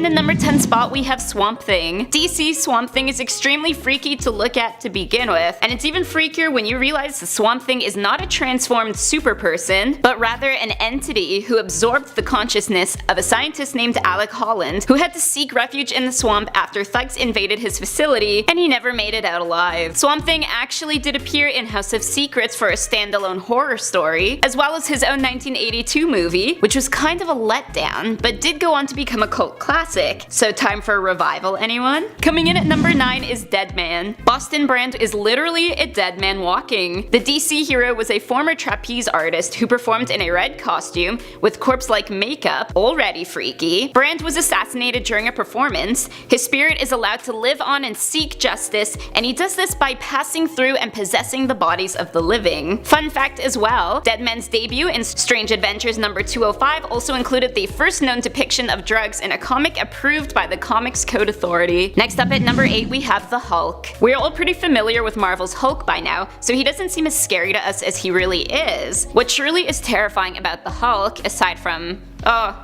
In the number 10 spot, we have Swamp Thing. DC Swamp Thing is extremely freaky to look at to begin with, and it's even freakier when you realize the Swamp Thing is not a transformed super person, but rather an entity who absorbed the consciousness of a scientist named Alec Holland, who had to seek refuge in the swamp after thugs invaded his facility, and he never made it out alive. Swamp Thing actually did appear in House of Secrets for a standalone horror story, as well as his own 1982 movie, which was kind of a letdown, but did go on to become a cult classic. So time for a revival, anyone? Coming in at number 9 is DEADMAN. Boston Brand is literally a dead man walking. The DC hero was a former trapeze artist who performed in a red costume with corpse-like makeup, already freaky. Brand was assassinated during a performance. His spirit is allowed to live on and seek justice, and he does this by passing through and possessing the bodies of the living. Fun fact as well, DEADMAN's debut in Strange Adventures number 205 also included the first known depiction of drugs in a comic approved by the Comics Code Authority. Next up at number 8, we have the Hulk. We're all pretty familiar with Marvel's Hulk by now, so he doesn't seem as scary to us as he really is. What truly is terrifying about the Hulk, aside from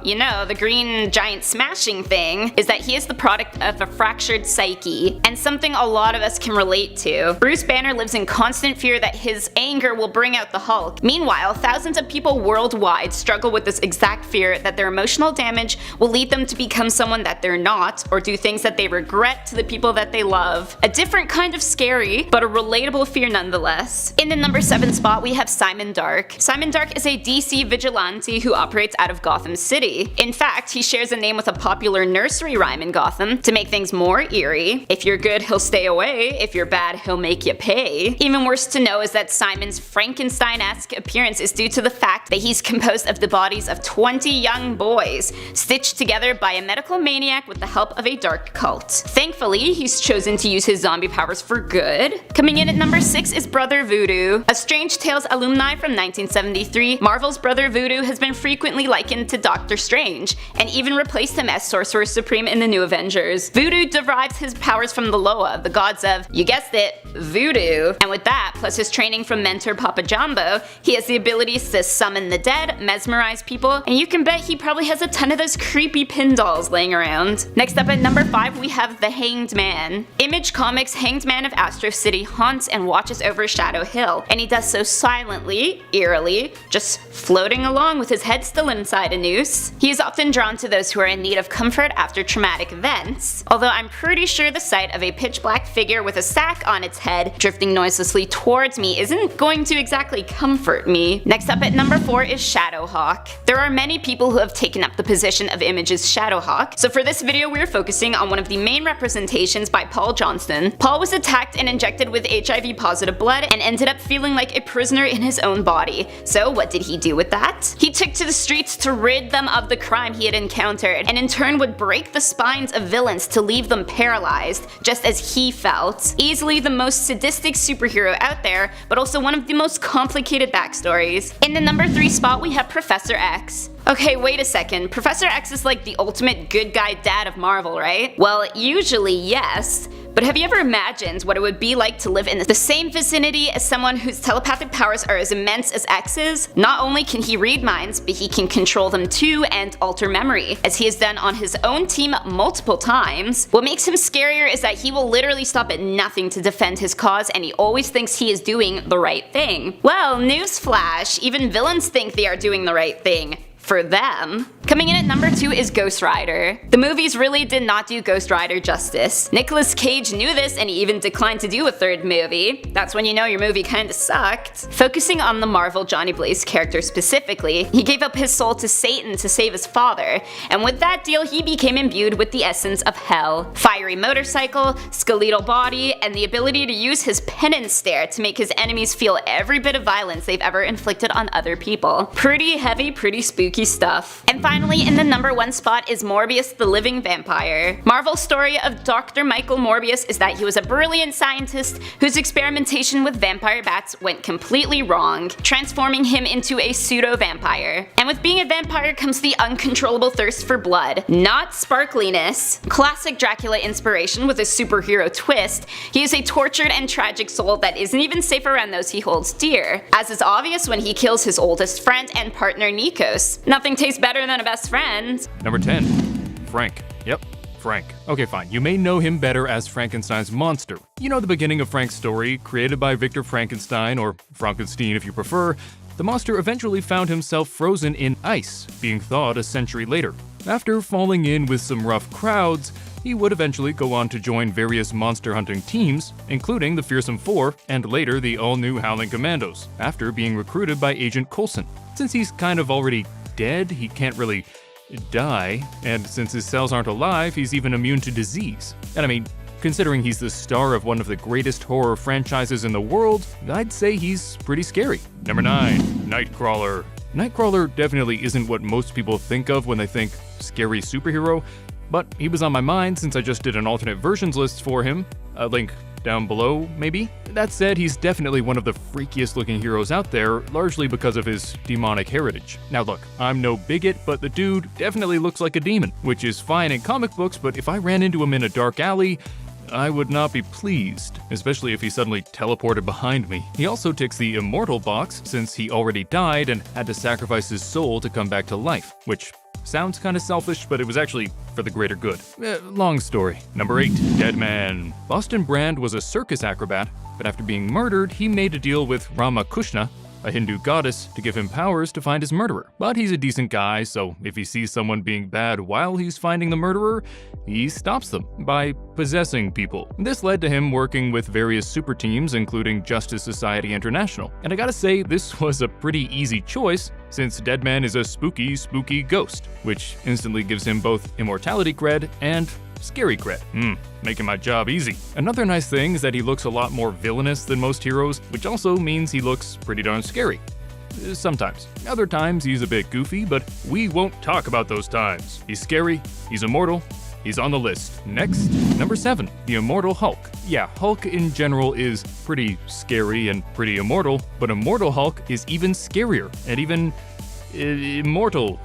you know, the green giant smashing thing, is that he is the product of a fractured psyche, and something a lot of us can relate to. Bruce Banner lives in constant fear that his anger will bring out the Hulk. Meanwhile, thousands of people worldwide struggle with this exact fear that their emotional damage will lead them to become someone that they're not, or do things that they regret to the people that they love. A different kind of scary, but a relatable fear nonetheless. In the number 7 spot, we have Simon Dark. Simon Dark is a DC vigilante who operates out of Gotham City. In fact, he shares a name with a popular nursery rhyme in Gotham to make things more eerie. If you're good, he'll stay away. If you're bad, he'll make you pay. Even worse to know is that Simon's Frankenstein-esque appearance is due to the fact that he's composed of the bodies of 20 young boys, stitched together by a medical maniac with the help of a dark cult. Thankfully, he's chosen to use his zombie powers for good. Coming in at number 6 is Brother Voodoo. A Strange Tales alumni from 1973, Marvel's Brother Voodoo has been frequently likened to Doctor Strange, and even replaced him as Sorcerer Supreme in the New Avengers. Voodoo derives his powers from the Loa, the gods of, you guessed it, voodoo. And with that, plus his training from mentor Papa Jumbo, he has the abilities to summon the dead, mesmerize people, and you can bet he probably has a ton of those creepy pin dolls laying around. Next up at number 5, we have the Hanged Man. Image Comics' Hanged Man of Astro City haunts and watches over Shadow Hill, and he does so silently, eerily, just floating along with his head still inside a noose. He is often drawn to those who are in need of comfort after traumatic events, although I'm pretty sure the sight of a pitch black figure with a sack on its head drifting noiselessly towards me isn't going to exactly comfort me. Next up at number 4 is SHADOWHAWK. There are many people who have taken up the position of Image's SHADOWHAWK, so for this video we are focusing on one of the main representations by Paul Johnston. Paul was attacked and injected with HIV-positive blood and ended up feeling like a prisoner in his own body. So what did he do with that? He took to the streets to rid them of the crime he had encountered, and in turn would break the spines of villains to leave them paralyzed, just as he felt. Easily the most sadistic superhero out there, but also one of the most complicated backstories. In the number 3 spot, we have Professor X. Okay, wait a second. Professor X is like the ultimate good guy dad of Marvel, right? Well, usually yes. But have you ever imagined what it would be like to live in the same vicinity as someone whose telepathic powers are as immense as X's? Not only can he read minds, but he can control them too and alter memory, as he has done on his own team multiple times. What makes him scarier is that he will literally stop at nothing to defend his cause, and he always thinks he is doing the right thing. Well, newsflash, even villains think they are doing the right thing. For them. Coming in at number 2 is Ghost Rider. The movies really did not do Ghost Rider justice. Nicolas Cage knew this and he even declined to do a third movie. That's when you know your movie kinda sucked. Focusing on the Marvel Johnny Blaze character specifically, he gave up his soul to Satan to save his father, and with that deal he became imbued with the essence of hell. Fiery motorcycle, skeletal body, and the ability to use his penance stare to make his enemies feel every bit of violence they've ever inflicted on other people. Pretty heavy, pretty spooky stuff. And finally, in the number 1 spot is Morbius the Living Vampire. Marvel's story of Dr. Michael Morbius is that he was a brilliant scientist whose experimentation with vampire bats went completely wrong, transforming him into a pseudo-vampire. And with being a vampire comes the uncontrollable thirst for blood, not sparkliness. Classic Dracula inspiration with a superhero twist, he is a tortured and tragic soul that isn't even safe around those he holds dear, as is obvious when he kills his oldest friend and partner Nikos. Nothing tastes better than a best friend. Number 10. Frank. Yep, Frank. Okay, fine. You may know him better as Frankenstein's monster. You know the beginning of Frank's story, created by Victor Frankenstein, or Frankenstein if you prefer. The monster eventually found himself frozen in ice, being thawed a century later. After falling in with some rough crowds, he would eventually go on to join various monster hunting teams, including the Fearsome Four and later the all-new Howling Commandos, after being recruited by Agent Coulson. Since he's kind of already dead, he can't really die, and since his cells aren't alive, he's even immune to disease. And I mean, considering he's the star of one of the greatest horror franchises in the world, I'd say he's pretty scary. Number 9, Nightcrawler. Nightcrawler definitely isn't what most people think of when they think scary superhero, but he was on my mind since I just did an alternate versions list for him. A link down below, maybe? That said, he's definitely one of the freakiest looking heroes out there, largely because of his demonic heritage. Now look, I'm no bigot, but the dude definitely looks like a demon, which is fine in comic books, but if I ran into him in a dark alley, I would not be pleased, especially if he suddenly teleported behind me. He also ticks the immortal box since he already died and had to sacrifice his soul to come back to life, which sounds kinda selfish, but it was actually for the greater good. Long story. Number 8, DEADMAN. Boston Brand was a circus acrobat, but after being murdered, he made a deal with Ramakrishna, a Hindu goddess, to give him powers to find his murderer. But he's a decent guy, so if he sees someone being bad while he's finding the murderer, he stops them by possessing people. This led to him working with various super teams, including Justice Society International. And I gotta say, this was a pretty easy choice, since DEADMAN is a spooky, spooky ghost, which instantly gives him both immortality cred and scary cred. Making my job easy. Another nice thing is that he looks a lot more villainous than most heroes, which also means he looks pretty darn scary. Sometimes. Other times he's a bit goofy, but we won't talk about those times. He's scary, he's immortal, he's on the list. Next, number 7, the Immortal Hulk. Yeah, Hulk in general is pretty scary and pretty immortal, but Immortal Hulk is even scarier and even immortal.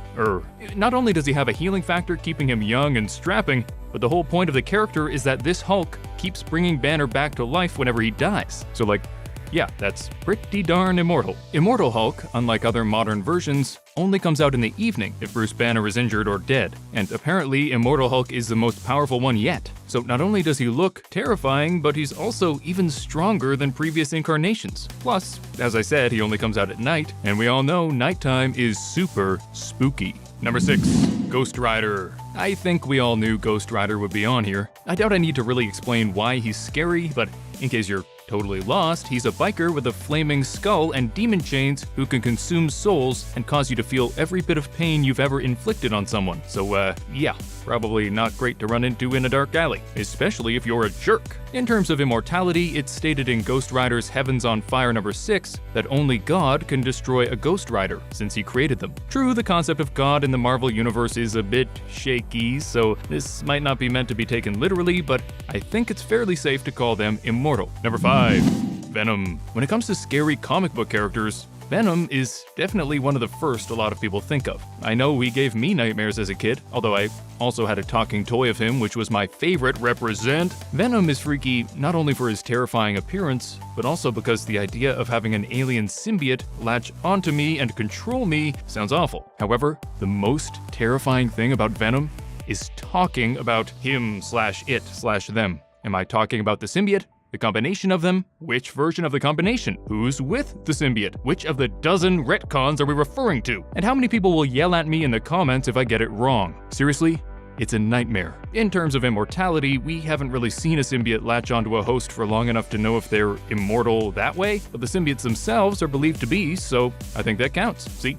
Not only does he have a healing factor keeping him young and strapping, but the whole point of the character is that this Hulk keeps bringing Banner back to life whenever he dies. So like, yeah, that's pretty darn immortal. Immortal Hulk, unlike other modern versions, only comes out in the evening if Bruce Banner is injured or dead, and apparently Immortal Hulk is the most powerful one yet. So not only does he look terrifying, but he's also even stronger than previous incarnations. Plus, as I said, he only comes out at night, and we all know nighttime is super spooky. Number 6, Ghost Rider. I think we all knew Ghost Rider would be on here. I doubt I need to really explain why he's scary, but in case you're totally lost, he's a biker with a flaming skull and demon chains who can consume souls and cause you to feel every bit of pain you've ever inflicted on someone. So yeah, probably not great to run into in a dark alley, especially if you're a jerk. In terms of immortality, it's stated in Ghost Rider's Heavens on Fire number 6 that only God can destroy a Ghost Rider, since he created them. True, the concept of God in the Marvel Universe is a bit shaky, so this might not be meant to be taken literally, but I think it's fairly safe to call them immortal. Number 5, Venom. When it comes to scary comic book characters, Venom is definitely one of the first a lot of people think of. I know he gave me nightmares as a kid, although I also had a talking toy of him, which was my favorite. Represent. Venom is freaky not only for his terrifying appearance, but also because the idea of having an alien symbiote latch onto me and control me sounds awful. However, the most terrifying thing about Venom is talking about him/it/them. Am I talking about the symbiote? The combination of them? Which version of the combination? Who's with the symbiote? Which of the dozen retcons are we referring to? And how many people will yell at me in the comments if I get it wrong? Seriously? It's a nightmare. In terms of immortality, we haven't really seen a symbiote latch onto a host for long enough to know if they're immortal that way, but the symbiotes themselves are believed to be, so I think that counts. See?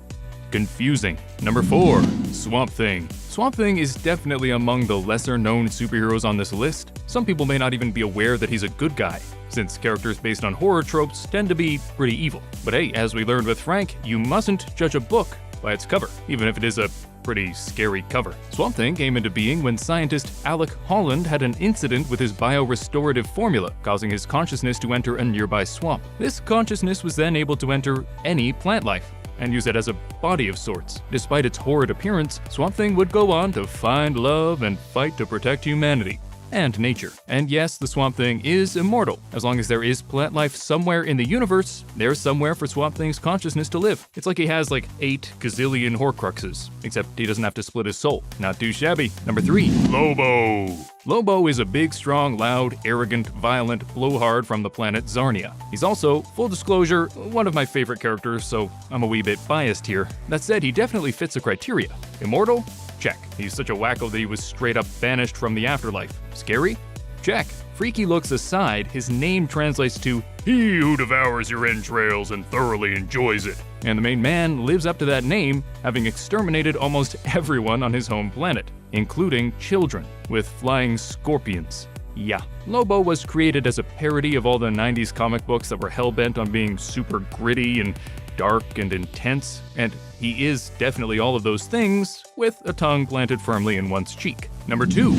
Confusing. Number 4, Swamp Thing. Swamp Thing is definitely among the lesser-known superheroes on this list. Some people may not even be aware that he's a good guy, since characters based on horror tropes tend to be pretty evil. But hey, as we learned with Frank, you mustn't judge a book by its cover, even if it is a pretty scary cover. Swamp Thing came into being when scientist Alec Holland had an incident with his biorestorative formula, causing his consciousness to enter a nearby swamp. This consciousness was then able to enter any plant life and use it as a body of sorts. Despite its horrid appearance, Swamp Thing would go on to find love and fight to protect humanity. and nature. And yes, the Swamp Thing is immortal. As long as there is plant life somewhere in the universe, there's somewhere for Swamp Thing's consciousness to live. It's like he has like 8 gazillion Horcruxes, except he doesn't have to split his soul. Not too shabby. Number 3, Lobo. Lobo is a big, strong, loud, arrogant, violent blowhard from the planet Zarnia. He's also, full disclosure, one of my favorite characters, so I'm a wee bit biased here. That said, he definitely fits the criteria. Immortal? Check. He's such a wacko that he was straight up banished from the afterlife. Scary? Check. Freaky looks aside, his name translates to "He who devours your entrails and thoroughly enjoys it." And the main man lives up to that name, having exterminated almost everyone on his home planet, including children, with flying scorpions. Yeah. Lobo was created as a parody of all the 90s comic books that were hell-bent on being super gritty and dark and intense, and he is definitely all of those things, with a tongue planted firmly in one's cheek. Number 2,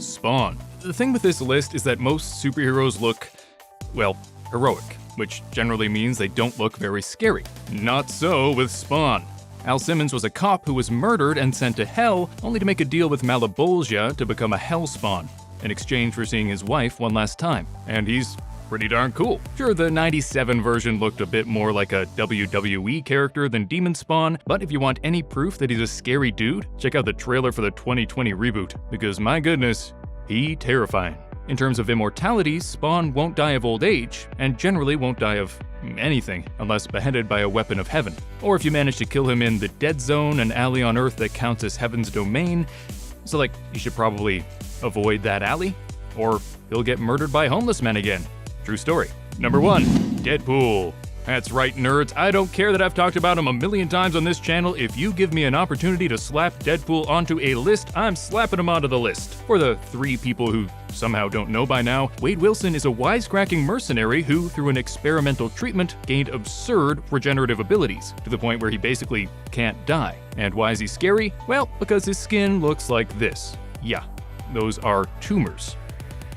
Spawn. The thing with this list is that most superheroes look, well, heroic, which generally means they don't look very scary. Not so with Spawn. Al Simmons was a cop who was murdered and sent to hell, only to make a deal with Malebolgia to become a Hellspawn, in exchange for seeing his wife one last time. And he's pretty darn cool. Sure, the 97 version looked a bit more like a WWE character than Demon Spawn, but if you want any proof that he's a scary dude, check out the trailer for the 2020 reboot, because my goodness, he terrifying. In terms of immortality, Spawn won't die of old age, and generally won't die of anything unless beheaded by a weapon of heaven. Or if you manage to kill him in the Dead Zone, an alley on Earth that counts as heaven's domain. So like, you should probably avoid that alley, or he'll get murdered by homeless men again. True story. Number 1, Deadpool. That's right, nerds. I don't care that I've talked about him a million times on this channel. If you give me an opportunity to slap Deadpool onto a list, I'm slapping him onto the list. For the 3 people who somehow don't know by now, Wade Wilson is a wisecracking mercenary who, through an experimental treatment, gained absurd regenerative abilities, to the point where he basically can't die. And why is he scary? Well, because his skin looks like this. Yeah, those are tumors.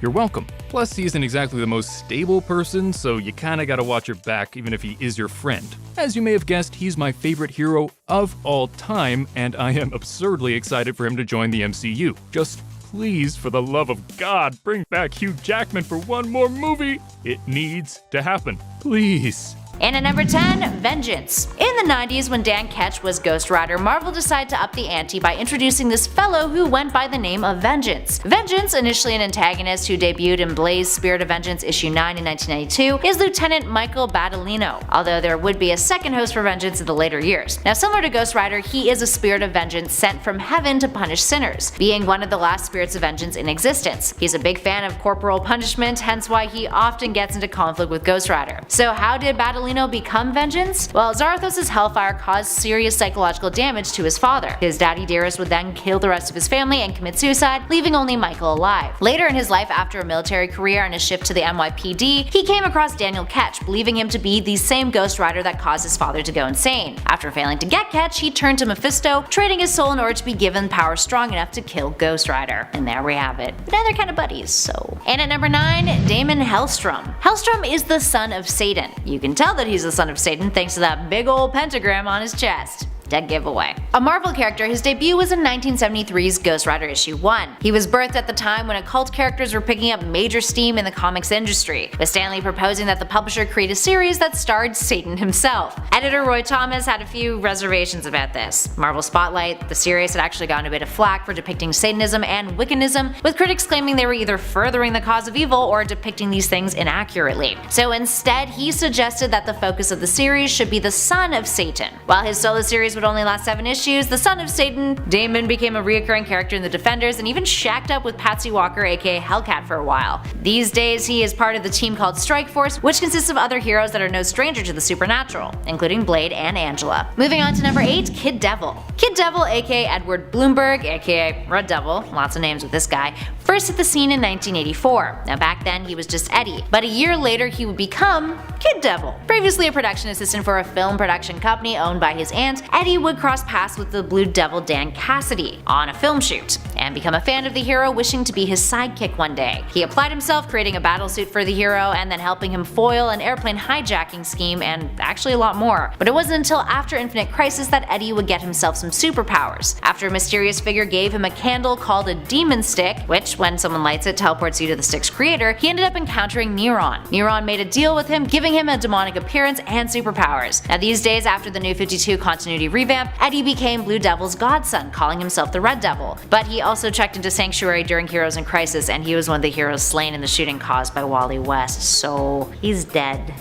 You're welcome. Plus, he isn't exactly the most stable person, so you kinda gotta watch your back even if he is your friend. As you may have guessed, he's my favorite hero of all time, and I am absurdly excited for him to join the MCU. Just please, for the love of God, bring back Hugh Jackman for one more movie. It needs to happen. Please. And at number 10, Vengeance. In the 90s, when Dan Ketch was Ghost Rider, Marvel decided to up the ante by introducing this fellow who went by the name of Vengeance. Vengeance, initially an antagonist who debuted in Blaze Spirit of Vengeance issue 9 in 1992, is Lieutenant Michael Battolino, although there would be a second host for Vengeance in the later years. Now, similar to Ghost Rider, he is a spirit of vengeance sent from heaven to punish sinners, being one of the last spirits of vengeance in existence. He's a big fan of corporal punishment, hence why he often gets into conflict with Ghost Rider. So how did Battolino become Vengeance? Well, Zarathos' hellfire caused serious psychological damage to his father. His daddy Dearest would then kill the rest of his family and commit suicide, leaving only Michael alive. Later in his life, after a military career and a shift to the NYPD, he came across Daniel Ketch, believing him to be the same Ghost Rider that caused his father to go insane. After failing to get Ketch, he turned to Mephisto, trading his soul in order to be given power strong enough to kill Ghost Rider. And there we have it. But now they're kind of buddies, so. And at number 9, DAIMON HELLSTROM. HELLSTROM is the son of Satan. You can tell that he's the son of Satan thanks to that big old pentagram on his chest. Dead giveaway. A Marvel character, his debut was in 1973's Ghost Rider issue 1. He was birthed at the time when occult characters were picking up major steam in the comics industry, with Stan Lee proposing that the publisher create a series that starred Satan himself. Editor Roy Thomas had a few reservations about this. Marvel Spotlight, the series had actually gotten a bit of flack for depicting Satanism and Wiccanism, with critics claiming they were either furthering the cause of evil or depicting these things inaccurately. So instead, he suggested that the focus of the series should be the son of Satan. While his solo series would only last 7 issues, the son of Satan, Daimon, became a reoccurring character in the Defenders and even shacked up with Patsy Walker aka Hellcat for a while. These days he is part of the team called Strike Force, which consists of other heroes that are no stranger to the supernatural, including Blade and Angela. Moving on to number 8, Kid Devil. Kid Devil aka Edward Bloomberg aka Red Devil, lots of names with this guy, first hit the scene in 1984. Now back then he was just Eddie, but a year later he would become Kid Devil. Previously a production assistant for a film production company owned by his aunt, Eddie Eddie would cross paths with the Blue Devil Dan Cassidy on a film shoot, and become a fan of the hero, wishing to be his sidekick one day. He applied himself, creating a battlesuit for the hero, and then helping him foil an airplane hijacking scheme, and actually a lot more. But it wasn't until after Infinite Crisis that Eddie would get himself some superpowers. After a mysterious figure gave him a candle called a demon stick, which, when someone lights it, teleports you to the stick's creator, he ended up encountering Neron. Neron made a deal with him, giving him a demonic appearance and superpowers. Now these days, after the New 52 continuity revamp, Eddie became Blue Devil's godson, calling himself the Red Devil. But he also checked into Sanctuary during Heroes in Crisis, and he was one of the heroes slain in the shooting caused by Wally West, so he's dead.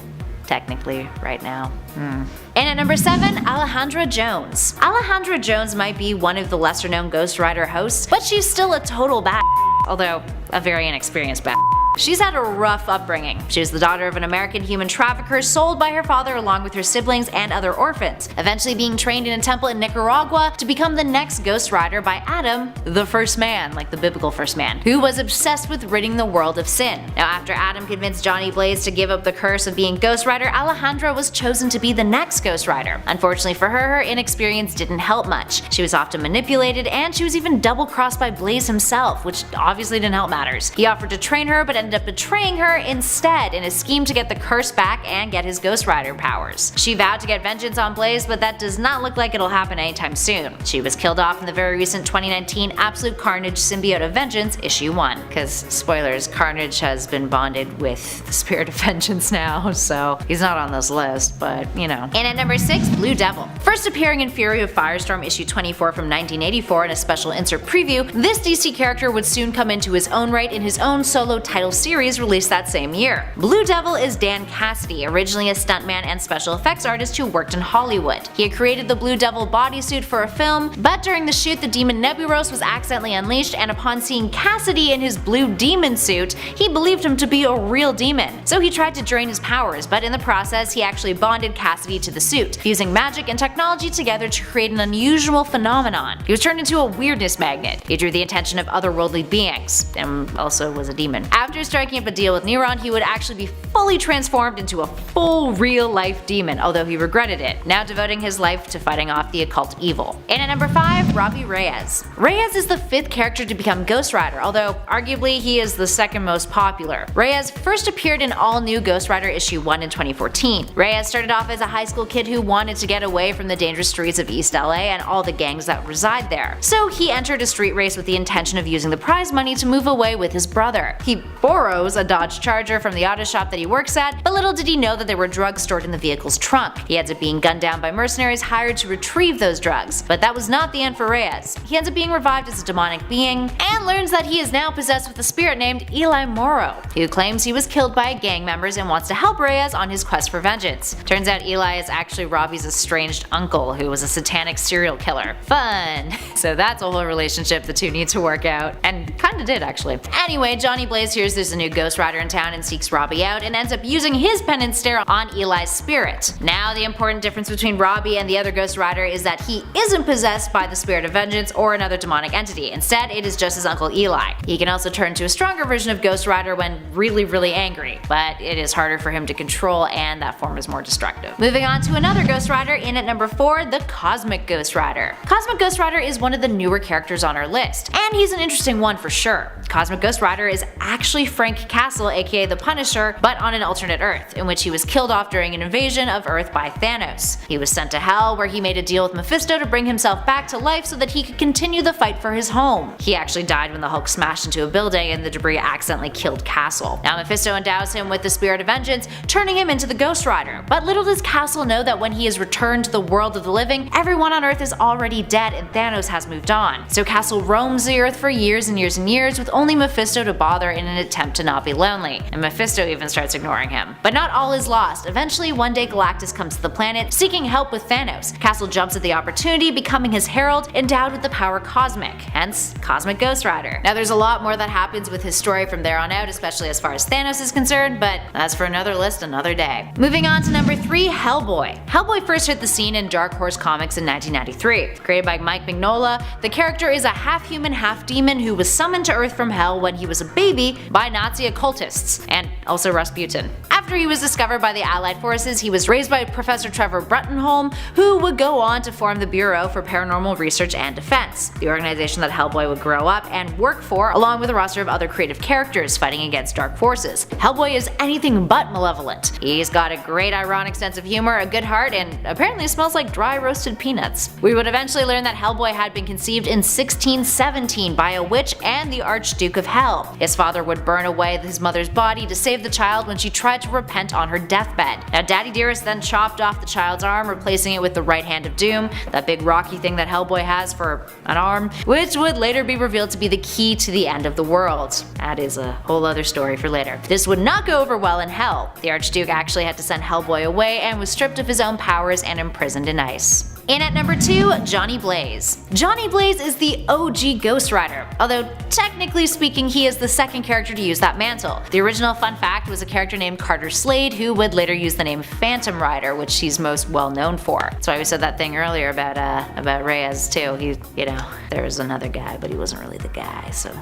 Technically, right now. And at number 7, Alejandra Jones. Alejandra Jones might be one of the lesser known Ghost Rider hosts, but she's still a total bad, although a very inexperienced bad. She's had a rough upbringing. She was the daughter of an American human trafficker sold by her father along with her siblings and other orphans, eventually being trained in a temple in Nicaragua to become the next Ghost Rider by Adam, the first man, like the biblical first man, who was obsessed with ridding the world of sin. Now after Adam convinced Johnny Blaze to give up the curse of being Ghost Rider, Alejandra was chosen to be the next Ghost Rider. Unfortunately for her, her inexperience didn't help much. She was often manipulated, and she was even double-crossed by Blaze himself, which obviously didn't help matters. He offered to train her, but ended up betraying her instead in a scheme to get the curse back and get his Ghost Rider powers. She vowed to get vengeance on Blaze, but that does not look like it'll happen anytime soon. She was killed off in the very recent 2019 Absolute Carnage Symbiote of Vengeance issue 1, because spoilers, Carnage has been bonded with the Spirit of Vengeance now, so he's not on this list, but you know. And at number 6, Blue Devil. First appearing in Fury of Firestorm issue 24 from 1984 in a special insert preview, this DC character would soon come into his own right in his own solo title series released that same year. Blue Devil is Dan Cassidy, originally a stuntman and special effects artist who worked in Hollywood. He had created the Blue Devil bodysuit for a film, but during the shoot the demon Nebulos was accidentally unleashed, and upon seeing Cassidy in his blue demon suit, he believed him to be a real demon. So he tried to drain his powers, but in the process he actually bonded Cassidy to the suit, fusing magic and technology together to create an unusual phenomenon. He was turned into a weirdness magnet. He drew the attention of otherworldly beings, and also was a demon. After striking up a deal with Neron, he would actually be fully transformed into a full real-life demon, although he regretted it, now devoting his life to fighting off the occult evil. And at number 5, Robbie Reyes. Reyes is the 5th character to become Ghost Rider, although arguably he is the 2nd most popular. Reyes first appeared in All New Ghost Rider issue 1 in 2014. Reyes started off as a high school kid who wanted to get away from the dangerous streets of East LA and all the gangs that reside there. So he entered a street race with the intention of using the prize money to move away with his brother. He borrows a Dodge Charger from the auto shop that he works at, but little did he know that there were drugs stored in the vehicle's trunk. He ends up being gunned down by mercenaries hired to retrieve those drugs. But that was not the end for Reyes. He ends up being revived as a demonic being, and learns that he is now possessed with a spirit named Eli Morrow, who claims he was killed by gang members and wants to help Reyes on his quest for vengeance. Turns out Eli is actually Robbie's estranged uncle, who was a satanic serial killer. Fun! So that's a whole relationship the two need to work out, and kinda did actually. Anyway, Johnny Blaze hears there's a new Ghost Rider in town and seeks Robbie out, and ends up using his penance stare on Eli's spirit. Now the important difference between Robbie and the other Ghost Rider is that he isn't possessed by the Spirit of Vengeance or another demonic entity. Instead, it is just his uncle Eli. He can also turn to a stronger version of Ghost Rider when really angry, but it is harder for him to control, and that form is more destructive. Moving on to another Ghost Rider, in at number 4, the Cosmic Ghost Rider. Cosmic Ghost Rider is one of the newer characters on our list, and he's an interesting one for sure. Cosmic Ghost Rider is actually Frank Castle, aka the Punisher, but on an alternate Earth, in which he was killed off during an invasion of Earth by Thanos. He was sent to Hell, where he made a deal with Mephisto to bring himself back to life so that he could continue the fight for his home. He actually died when the Hulk smashed into a building and the debris accidentally killed Castle. Now Mephisto endows him with the Spirit of Vengeance, turning him into the Ghost Rider. But little does Castle know that when he is returned to the world of the living, everyone on Earth is already dead and Thanos has moved on. So Castle roams the Earth for years and years and years, with only Mephisto to bother in an attempt to not be lonely, and Mephisto even starts ignoring him. But not all is lost. Eventually, one day Galactus comes to the planet, seeking help with Thanos. Castle jumps at the opportunity, becoming his herald, endowed with the power cosmic, hence Cosmic Ghost Rider. Now there's a lot more that happens with his story from there on out, especially as far as Thanos is concerned, but that's for another list another day. Moving on to number 3, Hellboy. Hellboy first hit the scene in Dark Horse Comics in 1993. Created by Mike Mignola, the character is a half-human, half-demon who was summoned to Earth from Hell when he was a baby by by Nazi occultists, and also Rasputin. After he was discovered by the Allied forces, he was raised by Professor Trevor Bruttenholm, who would go on to form the Bureau for Paranormal Research and Defense, the organization that Hellboy would grow up and work for, along with a roster of other creative characters fighting against dark forces. Hellboy is anything but malevolent. He's got a great ironic sense of humor, a good heart, and apparently smells like dry roasted peanuts. We would eventually learn that Hellboy had been conceived in 1617 by a witch and the Archduke of Hell. His father would burn away his mother's body to save the child when she tried to repent on her deathbed. Now Daddy Dearest then chopped off the child's arm, replacing it with the right hand of doom, that big rocky thing that Hellboy has for an arm, which would later be revealed to be the key to the end of the world. That is a whole other story for later. This would not go over well in Hell. The Archduke actually had to send Hellboy away and was stripped of his own powers and imprisoned in ice. In at number 2, Johnny Blaze. Johnny Blaze is the OG Ghost Rider, although technically speaking he is the second character to use that mantle. The original fun fact was a character named Carter Slade who would later use the name Phantom Rider, which he's most well known for. That's why we said that thing earlier about Reyes too. There was another guy, but he wasn't really the guy, so.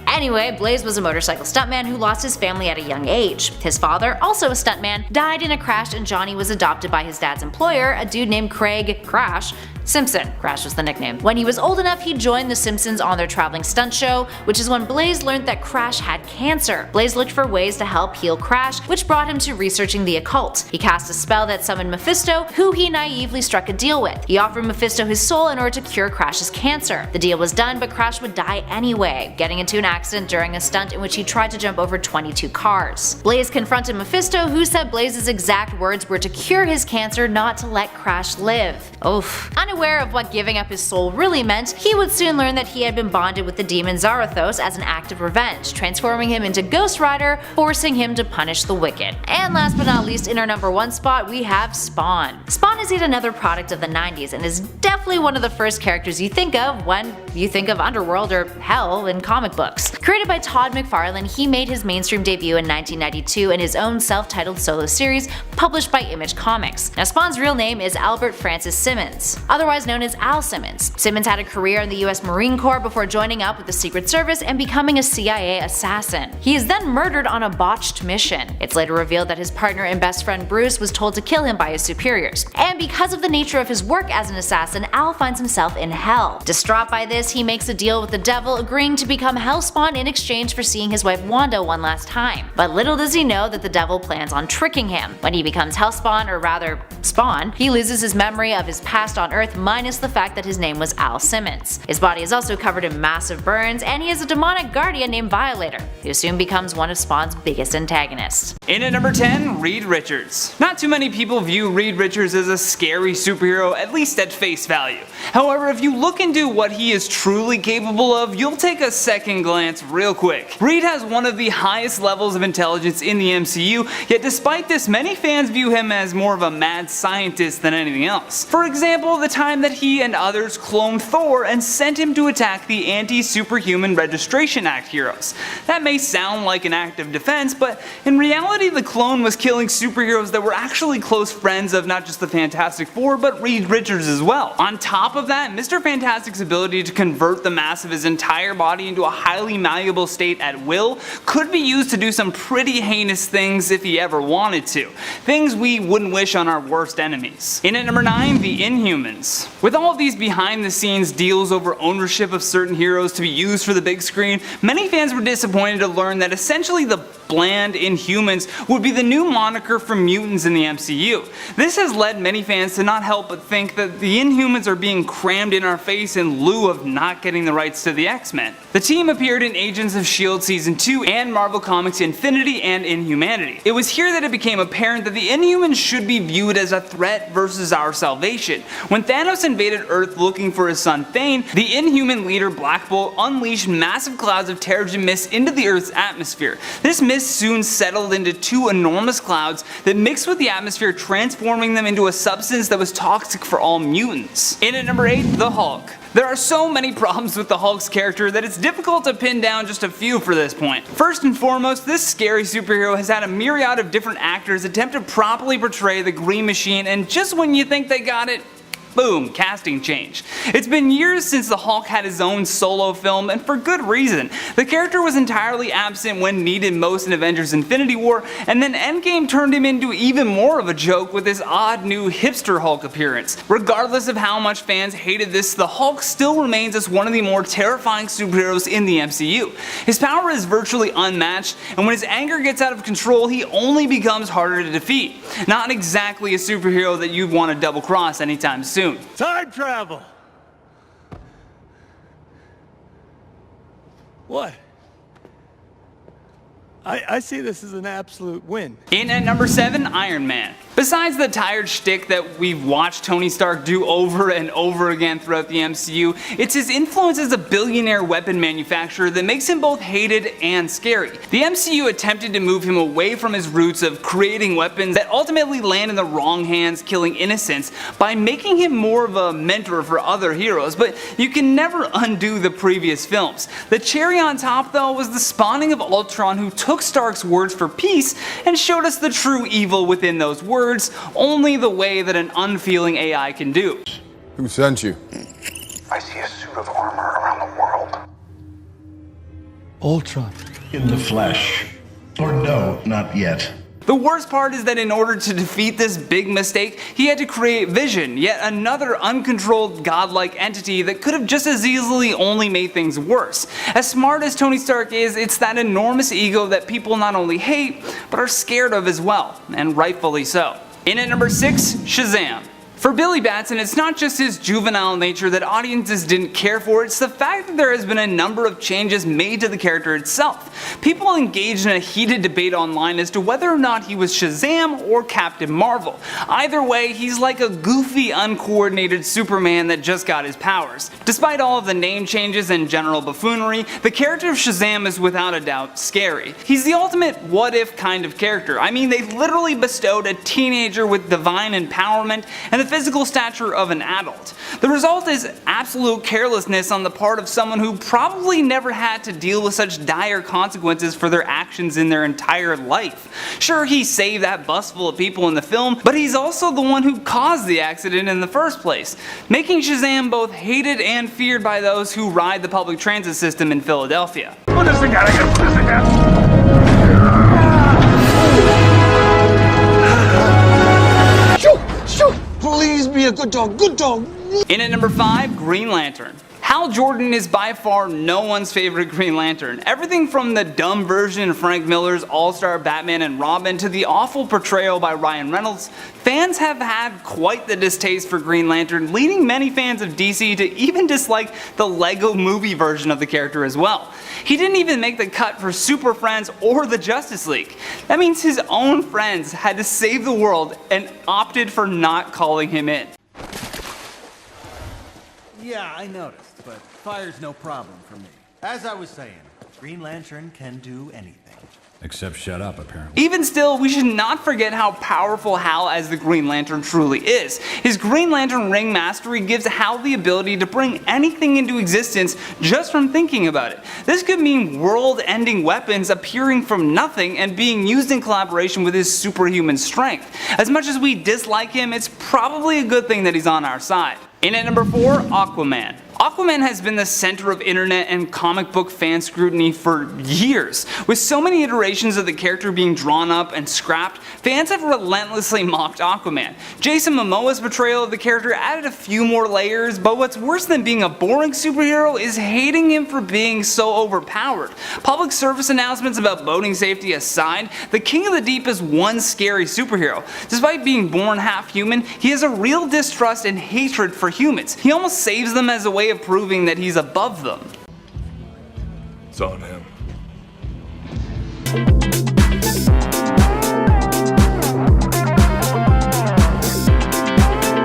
Anyway, Blaze was a motorcycle stuntman who lost his family at a young age. His father, also a stuntman, died in a crash and Johnny was adopted by his dad's employer, a dude named Craig Crash Simpson. Crash was the nickname. When he was old enough, he joined the Simpsons on their traveling stunt show, which is when Blaze learned that Crash had cancer. Blaze looked for ways to help heal Crash, which brought him to researching the occult. He cast a spell that summoned Mephisto, who he naively struck a deal with. He offered Mephisto his soul in order to cure Crash's cancer. The deal was done, but Crash would die anyway, getting into an accident during a stunt in which he tried to jump over 22 cars. Blaze confronted Mephisto, who said Blaze's exact words were to cure his cancer, not to let Crash live. Oof. Unaware of what giving up his soul really meant, he would soon learn that he had been bonded with the demon Zarathos as an act of revenge, transforming him into Ghost Rider, forcing him to punish the wicked. And last but not least, in our number 1 spot, we have Spawn. Spawn is yet another product of the 90s and is definitely one of the first characters you think of when you think of Underworld or Hell in comic books. Created by Todd McFarlane, he made his mainstream debut in 1992 in his own self-titled solo series published by Image Comics. Now Spawn's real name is Albert Francis Simmons, otherwise known as Al Simmons. Simmons had a career in the US Marine Corps before joining up with the Secret Service and becoming a CIA assassin. He is then murdered on a botched mission. It's later revealed that his partner and best friend Bruce was told to kill him by his superiors. And because of the nature of his work as an assassin, Al finds himself in hell. Distraught by this, he makes a deal with the devil, agreeing to become Hellspawn in exchange for seeing his wife Wanda one last time. But little does he know that the devil plans on tricking him. When he becomes Hellspawn, or rather Spawn, he loses his memory of his past on Earth minus the fact that his name was Al Simmons. His body is also covered in massive burns, and he has a demonic guardian named Violator, who soon becomes one of Spawn's biggest antagonists. In at number 10, Reed Richards. Not too many people view Reed Richards as a scary superhero, at least at face value. However, if you look into what he is truly capable of, you'll take a second glance real quick. Reed has one of the highest levels of intelligence in the MCU, yet despite this, many fans view him as more of a mad scientist than anything else. For example, the time that he and others cloned Thor and sent him to attack the Anti-Superhuman Registration Act heroes. That may sound like an act of defense, but in reality the clone was killing superheroes that were actually close friends of not just the Fantastic Four, but Reed Richards as well. On top of that, Mr. Fantastic's ability to convert the mass of his entire body into a highly malleable state at will could be used to do some pretty heinous things if he ever wanted to. Things we wouldn't wish on our worst enemies. In at number 9, the Inhumans. With all of these behind the scenes deals over ownership of certain heroes to be used for the big screen, many fans were disappointed to learn that essentially the bland Inhumans would be the new moniker for mutants in the MCU. This has led many fans to not help but think that the Inhumans are being crammed in our face in lieu of not getting the rights to the X-Men. The team appeared in Agents of S.H.I.E.L.D. Season 2 and Marvel Comics Infinity and Inhumanity. It was here that it became apparent that the Inhumans should be viewed as a threat versus our salvation. When Thanos invaded Earth looking for his son Thane, the Inhuman leader Black Bolt unleashed massive clouds of Terrigen mist into the Earth's atmosphere. This mist soon settled into 2 enormous clouds that mixed with the atmosphere, transforming them into a substance that was toxic for all mutants. In at number 8, the Hulk. There are so many problems with the Hulk's character that it's difficult to pin down just a few for this point. First and foremost, this scary superhero has had a myriad of different actors attempt to properly portray the Green Machine, and just when you think they got it, Boom, casting change. It's been years since the Hulk had his own solo film, and for good reason. The character was entirely absent when needed most in Avengers Infinity War, and then Endgame turned him into even more of a joke with his odd new hipster Hulk appearance. Regardless of how much fans hated this, the Hulk still remains as one of the more terrifying superheroes in the MCU. His power is virtually unmatched, and when his anger gets out of control, he only becomes harder to defeat. Not exactly a superhero that you'd want to double cross anytime soon. Time travel! What? I see this as an absolute win. In at number 7, Iron Man. Besides the tired shtick that we've watched Tony Stark do over and over again throughout the MCU, it's his influence as a billionaire weapon manufacturer that makes him both hated and scary. The MCU attempted to move him away from his roots of creating weapons that ultimately land in the wrong hands, killing innocents, by making him more of a mentor for other heroes, but you can never undo the previous films. The cherry on top though was the spawning of Ultron, who took Stark's words for peace and showed us the true evil within those words, only the way that an unfeeling AI can do. Who sent you? I see a suit of armor around the world. Ultron. In the flesh. Or no, not yet. The worst part is that in order to defeat this big mistake, he had to create Vision, yet another uncontrolled godlike entity that could have just as easily only made things worse. As smart as Tony Stark is, it's that enormous ego that people not only hate, but are scared of as well, and rightfully so. In at number 6, Shazam. For Billy Batson, it's not just his juvenile nature that audiences didn't care for, it's the fact that there has been a number of changes made to the character itself. People engaged in a heated debate online as to whether or not he was Shazam or Captain Marvel. Either way, he's like a goofy, uncoordinated Superman that just got his powers. Despite all of the name changes and general buffoonery, the character of Shazam is without a doubt scary. He's the ultimate what-if kind of character. I mean, they literally bestowed a teenager with divine empowerment and the physical stature of an adult. The result is absolute carelessness on the part of someone who probably never had to deal with such dire consequences for their actions in their entire life. Sure, he saved that bus full of people in the film, but he's also the one who caused the accident in the first place, making Shazam both hated and feared by those who ride the public transit system in Philadelphia. Put this thing out again, put this thing out! Shoot! Please be a good dog, good dog! In at number 5, Green Lantern. Hal Jordan is by far no one's favorite Green Lantern. Everything from the dumb version of Frank Miller's all-star Batman and Robin to the awful portrayal by Ryan Reynolds, fans have had quite the distaste for Green Lantern, leading many fans of DC to even dislike the Lego movie version of the character as well. He didn't even make the cut for Super Friends or the Justice League. That means his own friends had to save the world and opted for not calling him in. Yeah, I noticed, but fire's no problem for me. As I was saying, Green Lantern can do anything. Except shut up, apparently. Even still, we should not forget how powerful Hal as the Green Lantern truly is. His Green Lantern ring mastery gives Hal the ability to bring anything into existence just from thinking about it. This could mean world-ending weapons appearing from nothing and being used in collaboration with his superhuman strength. As much as we dislike him, it's probably a good thing that he's on our side. In at number 4, Aquaman. Aquaman has been the center of internet and comic book fan scrutiny for years. With so many iterations of the character being drawn up and scrapped, fans have relentlessly mocked Aquaman. Jason Momoa's portrayal of the character added a few more layers, but what's worse than being a boring superhero is hating him for being so overpowered. Public service announcements about boating safety aside, the King of the Deep is one scary superhero. Despite being born half human, he has a real distrust and hatred for humans. He almost saves them as a way of proving that he's above them. It's on him.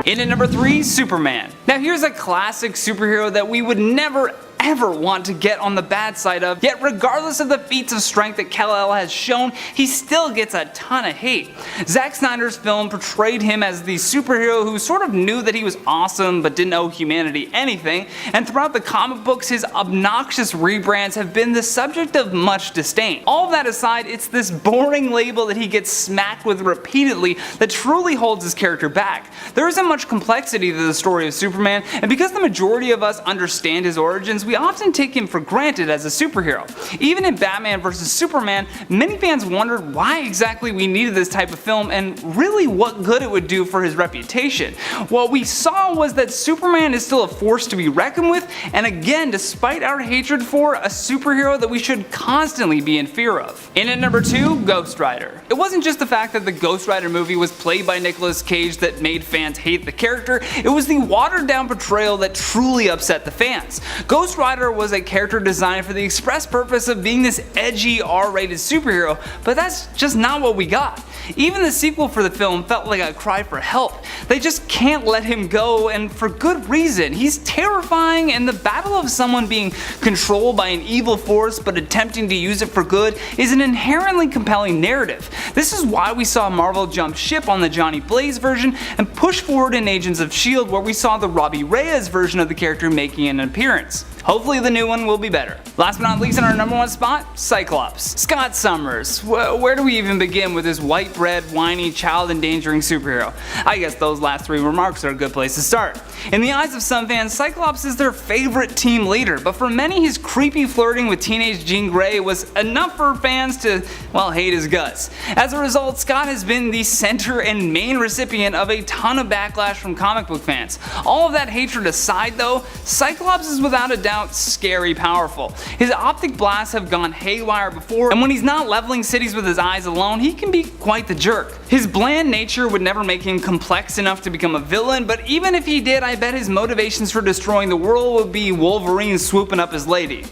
In at number 3, Superman. Now here's a classic superhero that we would never ever want to get on the bad side of, yet regardless of the feats of strength that Kal-El has shown, he still gets a ton of hate. Zack Snyder's film portrayed him as the superhero who sort of knew that he was awesome but didn't owe humanity anything, and throughout the comic books his obnoxious rebrands have been the subject of much disdain. All of that aside, it's this boring label that he gets smacked with repeatedly that truly holds his character back. There isn't much complexity to the story of Superman, and because the majority of us understand his origins, we often take him for granted as a superhero. Even in Batman vs Superman, many fans wondered why exactly we needed this type of film and really what good it would do for his reputation. What we saw was that Superman is still a force to be reckoned with, and again, despite our hatred for a superhero that we should constantly be in fear of. In at number 2, Ghost Rider. It wasn't just the fact that the Ghost Rider movie was played by Nicolas Cage that made fans hate the character, it was the watered down portrayal that truly upset the fans. Ghost Rider was a character designed for the express purpose of being this edgy R-rated superhero, but that's just not what we got. Even the sequel for the film felt like a cry for help. They just can't let him go, and for good reason. He's terrifying, and the battle of someone being controlled by an evil force but attempting to use it for good is an inherently compelling narrative. This is why we saw Marvel jump ship on the Johnny Blaze version and push forward in Agents of S.H.I.E.L.D. where we saw the Robbie Reyes version of the character making an appearance. Hopefully the new one will be better. Last but not least, in our number 1 spot, Cyclops. Scott Summers. Where do we even begin with this white bread, whiny, child-endangering superhero? I guess those last 3 remarks are a good place to start. In the eyes of some fans, Cyclops is their favorite team leader, but for many his creepy flirting with teenage Jean Grey was enough for fans to, well, hate his guts. As a result, Scott has been the center and main recipient of a ton of backlash from comic book fans. All of that hatred aside though, Cyclops is without a doubt scary powerful. His optic blasts have gone haywire before, and when he's not leveling cities with his eyes alone, he can be quite the jerk. His bland nature would never make him complex enough to become a villain, but even if he did, I bet his motivations for destroying the world would be Wolverine swooping up his lady.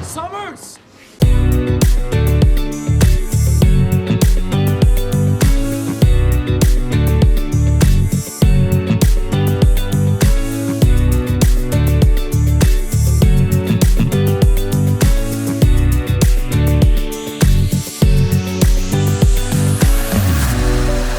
Summers!